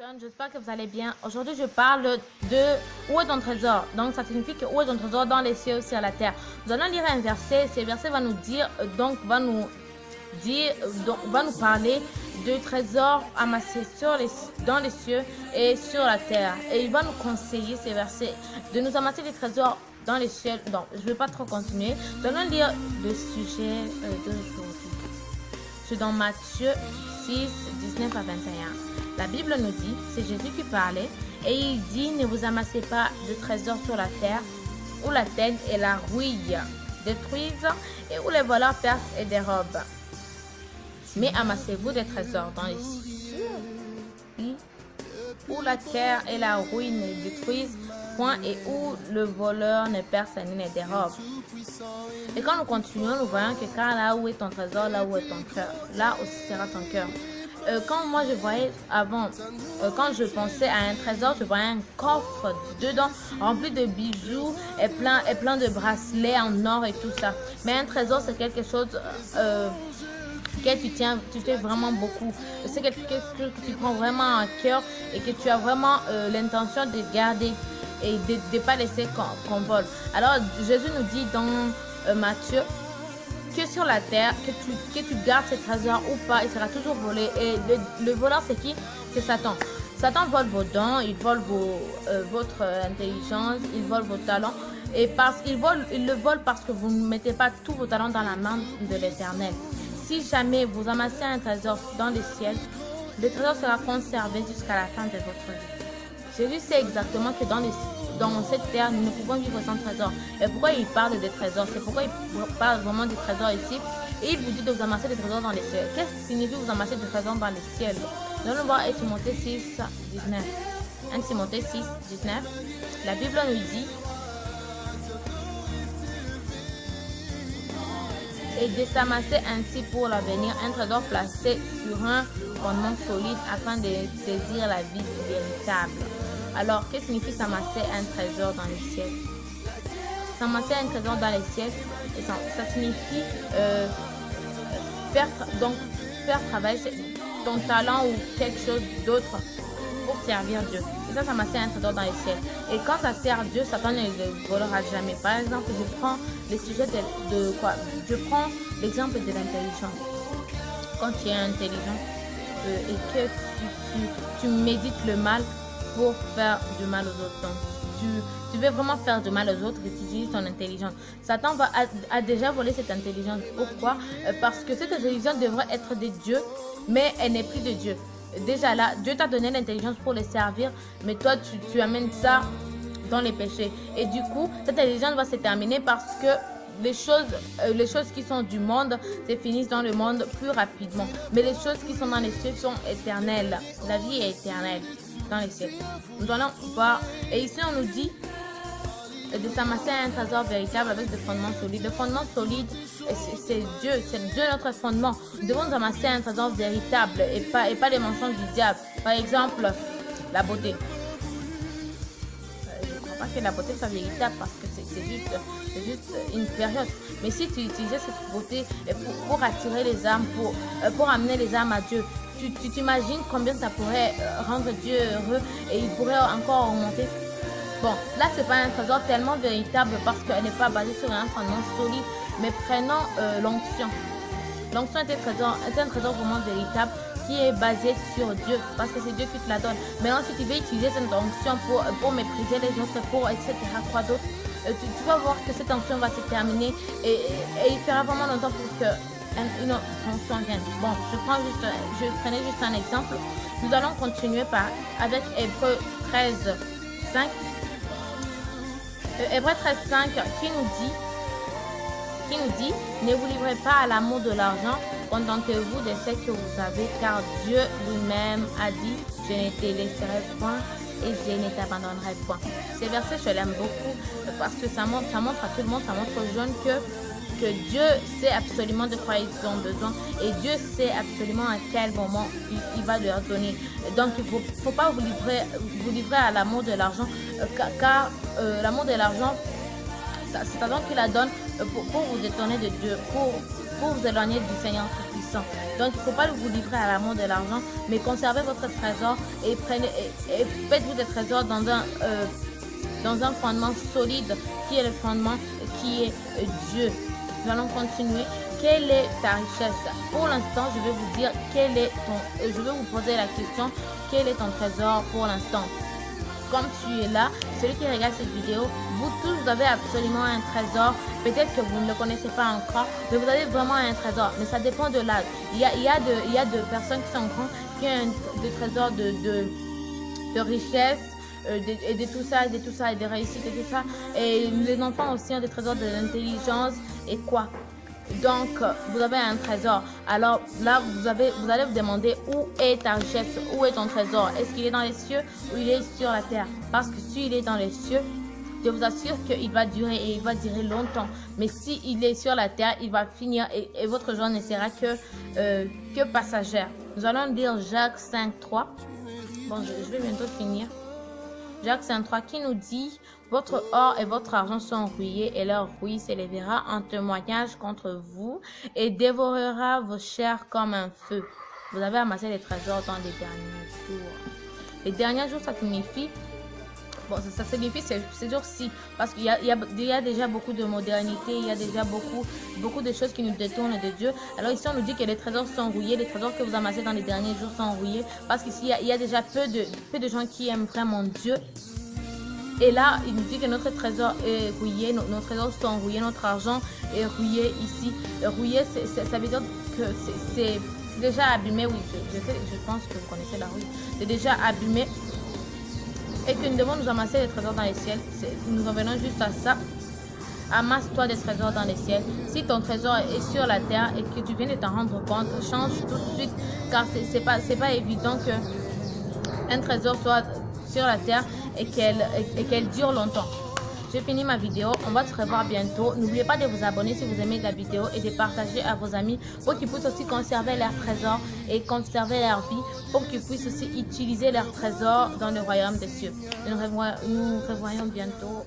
jeunes, j'espère que vous allez bien. Aujourd'hui, je parle de où est ton trésor. Donc, ça signifie que où est ton trésor dans les cieux, sur la terre. Nous allons lire un verset. Ce verset va nous dire, va nous parler de trésors amassés dans les cieux et sur la terre. Et il va nous conseiller, ces versets, de nous amasser des trésors dans les cieux. Donc, je ne vais pas trop continuer. Nous allons lire le sujet d'aujourd'hui. C'est dans Matthieu 6, 19 à 21. La Bible nous dit, c'est Jésus qui parlait, et il dit, ne vous amassez pas de trésors sur la terre, où la teigne et la rouille détruisent, et où les voleurs percent et dérobent. Mais amassez-vous des trésors dans les cieux, où la terre et la rouille ne détruisent point, et où le voleur ne perce ni ne dérobe. Et quand nous continuons, nous voyons que car là où est ton trésor, là où est ton cœur, là aussi sera ton cœur. Quand moi je voyais avant, quand je pensais à un trésor, je voyais un coffre dedans rempli de bijoux et plein de bracelets en or et tout ça. Mais un trésor, c'est quelque chose que tu fais vraiment beaucoup. C'est quelque chose que tu prends vraiment à cœur et que tu as vraiment l'intention de garder et de ne pas laisser qu'on vole. Alors Jésus nous dit dans Matthieu que sur la terre, que tu gardes ces trésors ou pas, il sera toujours volé. Et le voleur, c'est qui? C'est Satan. Satan vole vos dons, il vole votre intelligence, il vole vos talents. Et il le vole parce que vous ne mettez pas tous vos talents dans la main de l'Éternel. Si jamais vous amassez un trésor dans les ciels, le trésor sera conservé jusqu'à la fin de votre vie. Jésus sait exactement que dans cette terre, nous ne pouvons vivre sans trésor. Et pourquoi il parle des trésors? C'est pourquoi il parle vraiment des trésors ici. Et il vous dit de vous amasser des trésors dans les ciels. Qu'est-ce que signifie vous amasser des trésors dans les ciels? Nous allons voir 1 Timothée 6, 19. 1 Timothée 6, 19. La Bible nous dit, et de s'amasser ainsi pour l'avenir un trésor placé sur un fondement solide afin de saisir la vie véritable. Alors, qu'est-ce que signifie s'amasser un trésor dans les ciels? S'amasser un trésor dans les ciels, ça signifie faire travailler ton talent ou quelque chose d'autre pour servir Dieu. Et ça, s'amasser un trésor dans les ciels. Et quand ça sert Dieu, Satan ne le volera jamais. Par exemple, je prends le sujet de quoi? Je prends l'exemple de l'intelligence. Quand tu es intelligent et que tu médites le mal pour faire du mal aux autres. Donc, tu veux vraiment faire du mal aux autres et tu utilises ton intelligence. Satan a déjà volé cette intelligence. Pourquoi? Parce que cette intelligence devrait être de Dieu, mais elle n'est plus de Dieu. Déjà là, Dieu t'a donné l'intelligence pour les servir, mais toi, tu amènes ça dans les péchés. Et du coup, cette intelligence va se terminer parce que les choses qui sont du monde se finissent dans le monde plus rapidement. Mais les choses qui sont dans les cieux sont éternelles. La vie est éternelle dans les cieux. Nous allons voir. Et ici, on nous dit de s'amasser un trésor véritable avec des fondements solides. Le fondement solide, c'est Dieu notre fondement. Nous devons nous amasser un trésor véritable et pas les mensonges du diable. Par exemple, la beauté. Je ne crois pas que la beauté soit véritable parce que c'est juste une période. Mais si tu utilisais cette beauté pour attirer les âmes, pour amener les âmes à Dieu, tu t'imagines combien ça pourrait rendre Dieu heureux et il pourrait encore augmenter. Bon, là, c'est pas un trésor tellement véritable parce qu'elle n'est pas basée sur un fondement solide, mais prenons l'onction. L'onction est un trésor vraiment véritable qui est basé sur Dieu parce que c'est Dieu qui te la donne. Maintenant, si tu veux utiliser cette onction pour mépriser les autres, etc., quoi d'autre, tu vas voir que cette onction va se terminer et il fera vraiment longtemps pour que une onction vienne. Bon, je prenais juste un exemple. Nous allons continuer avec Hébreux 13, 5. Hébreux 13, 5 qui nous dit, ne vous livrez pas à l'amour de l'argent, contentez-vous de ce que vous avez, car Dieu lui-même a dit, je ne te laisserai point et je ne t'abandonnerai point. Ces versets, je l'aime beaucoup parce que ça montre à tout le monde, ça montre aux jeunes que Dieu sait absolument de quoi ils ont besoin et Dieu sait absolument à quel moment il va leur donner. Donc il ne faut pas vous livrer à l'amour de l'argent car l'amour de l'argent, c'est Satan qui la donne pour vous détourner de Dieu, pour vous éloigner du Seigneur Tout-Puissant. Donc, il ne faut pas vous livrer à l'amour de l'argent, mais conservez votre trésor et faites-vous des trésors dans un fondement solide qui est le fondement qui est Dieu. Nous allons continuer. Quelle est ta richesse? Pour l'instant, je vais vous dire je vais vous poser la question, quel est ton trésor pour l'instant? Comme tu es là, celui qui regarde cette vidéo, vous tous, vous avez absolument un trésor. Peut-être que vous ne le connaissez pas encore, mais vous avez vraiment un trésor. Mais ça dépend de l'âge. Il y a de personnes qui sont grandes, qui ont des trésors de richesse, et de tout ça, et de réussite, et tout ça. Et les enfants aussi ont des trésors de l'intelligence et quoi. Donc, vous avez un trésor. Alors là, vous allez vous demander où est ta richesse, où est ton trésor. Est-ce qu'il est dans les cieux ou il est sur la terre? Parce que s'il est dans les cieux, je vous assure qu'il va durer et il va durer longtemps. Mais s'il est sur la terre, il va finir et votre joie ne sera que passagère. Nous allons lire Jacques 5.3. Bon, je vais bientôt finir. Jacques 5.3 qui nous dit: votre or et votre argent sont rouillés et leur rouille s'élèvera en témoignage contre vous et dévorera vos chairs comme un feu. Vous avez amassé les trésors dans les derniers jours. Les derniers jours, ça signifie, bon, ça signifie ces jours-ci, parce qu'il y a déjà beaucoup de modernité, il y a déjà beaucoup de choses qui nous détournent de Dieu. Alors ici, on nous dit que les trésors sont rouillés, les trésors que vous amassez dans les derniers jours sont rouillés, parce qu'ici, il y a déjà peu de gens qui aiment vraiment Dieu. Et là, il nous dit que notre trésor est rouillé, nos trésors sont rouillés, notre argent est rouillé ici. Rouillé, ça veut dire que c'est déjà abîmé, oui, je pense que vous connaissez la rouille. C'est déjà abîmé et que nous devons nous amasser des trésors dans les ciels. Nous revenons juste à ça. Amasse-toi des trésors dans les ciels. Si ton trésor est sur la terre et que tu viens de t'en rendre compte, change tout de suite, car c'est pas évident que un trésor soit sur la terre et qu'elle dure longtemps. J'ai fini ma vidéo, on va se revoir bientôt. N'oubliez pas de vous abonner si vous aimez la vidéo et de partager à vos amis pour qu'ils puissent aussi conserver leurs trésors et conserver leur vie, pour qu'ils puissent aussi utiliser leurs trésors dans le royaume des cieux. Nous nous revoyons bientôt.